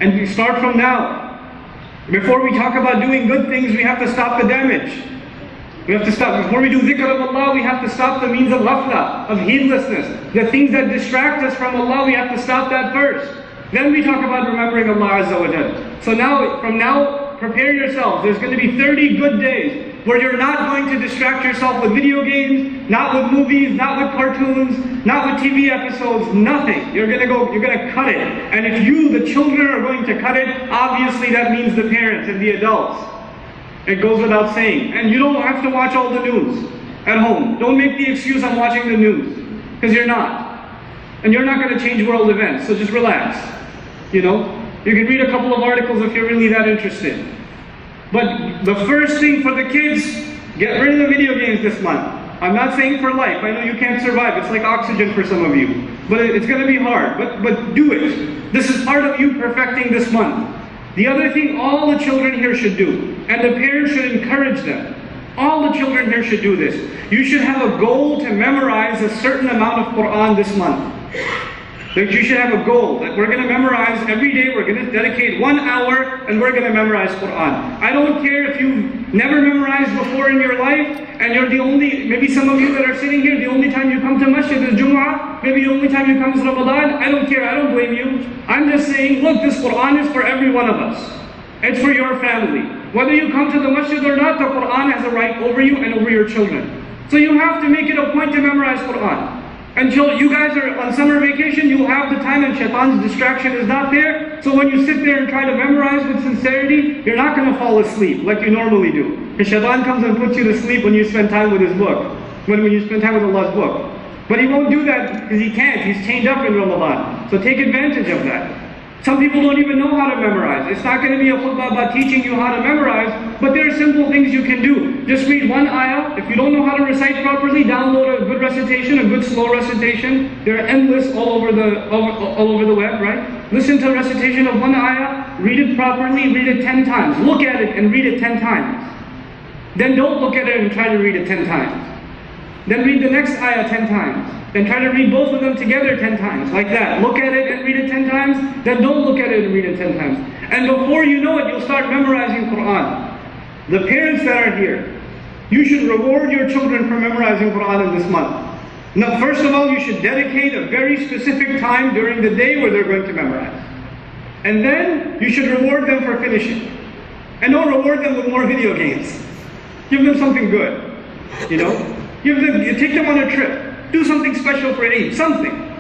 And we start from now. Before we talk about doing good things, we have to stop the damage. We have to stop. Before we do Zikr of Allah, we have to stop the means of ghafla, of heedlessness. The things that distract us from Allah, we have to stop that first. Then we talk about remembering Allah Azza wa Jal. So now, from now, prepare yourselves. There's going to be 30 good days where you're not going to distract yourself with video games, not with movies, not with cartoons, not with TV episodes, nothing. You're going to cut it. And if you, the children, are going to cut it, obviously that means the parents and the adults. It goes without saying. And you don't have to watch all the news at home. Don't make the excuse I'm watching the news, because you're not. And you're not going to change world events, so just relax. You can read a couple of articles if you're really that interested. But the first thing for the kids, get rid of the video games this month. I'm not saying for life. I know you can't survive. It's like oxygen for some of you. But it's going to be hard. But do it. This is part of you perfecting this month. The other thing all the children here should do, and the parents should encourage them. All the children here should do this. You should have a goal to memorize a certain amount of Quran this month. That you should have a goal that we're going to memorize every day. We're going to dedicate 1 hour and we're going to memorize Quran. I don't care if you've never memorized before in your life and you're the only, maybe some of you that are sitting here, the only time you come to masjid is Jumu'ah, maybe the only time you come is Ramadan. I don't care, I don't blame you. I'm just saying, look, this Quran is for every one of us. It's for your family. Whether you come to the masjid or not, the Quran has a right over you and over your children. So you have to make it a point to memorize Quran. Until you guys are on summer vacation, you'll have the time and shaitan's distraction is not there. So when you sit there and try to memorize with sincerity, you're not going to fall asleep like you normally do. Because shaitan comes and puts you to sleep when you spend time with his book. When you spend time with Allah's book. But he won't do that because he can't. He's chained up in Ramadan. So take advantage of that. Some people don't even know how to memorize. It's not going to be a khutbah about teaching you how to memorize, but there are simple things you can do. Just read one ayah. If you don't know how to recite properly, download a good recitation, a good slow recitation. There are endless all over the web, right? Listen to a recitation of one ayah, read it properly, read it 10 times. Look at it and read it 10 times. Then don't look at it and try to read it 10 times. Then read the next ayah 10 times. Then try to read both of them together 10 times, like that. Look at it and read it 10 times, then don't look at it and read it 10 times. And before you know it, you'll start memorizing Quran. The parents that are here, you should reward your children for memorizing Quran in this month. Now, first of all, you should dedicate a very specific time during the day where they're going to memorize. And then, you should reward them for finishing. And don't reward them with more video games. Give them something good, take them on a trip. Do something special for Eid, something.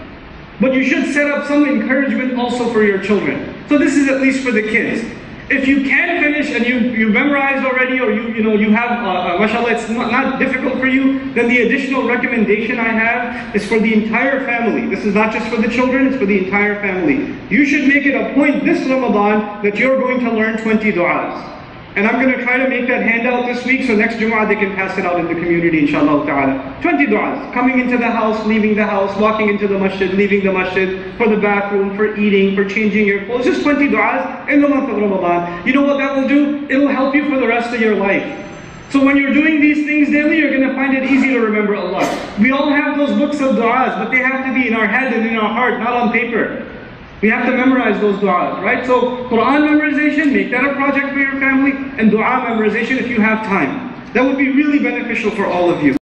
But you should set up some encouragement also for your children. So this is at least for the kids. If you can finish and you memorized already, or you have, mashallah, it's not difficult for you, then the additional recommendation I have is for the entire family. This is not just for the children, it's for the entire family. You should make it a point this Ramadan that you're going to learn 20 du'as. And I'm going to try to make that handout this week, so next Jumu'ah they can pass it out in the community, inshallah ta'ala. 20 du'as. Coming into the house, leaving the house, walking into the masjid, leaving the masjid, for the bathroom, for eating, for changing your clothes. Just 20 du'as in the month of Ramadan. You know what that will do? It will help you for the rest of your life. So when you're doing these things daily, you're going to find it easy to remember Allah. We all have those books of du'as, but they have to be in our head and in our heart, not on paper. We have to memorize those du'as, right? So Quran memorization, make that a project for your family, and du'a memorization if you have time. That would be really beneficial for all of you.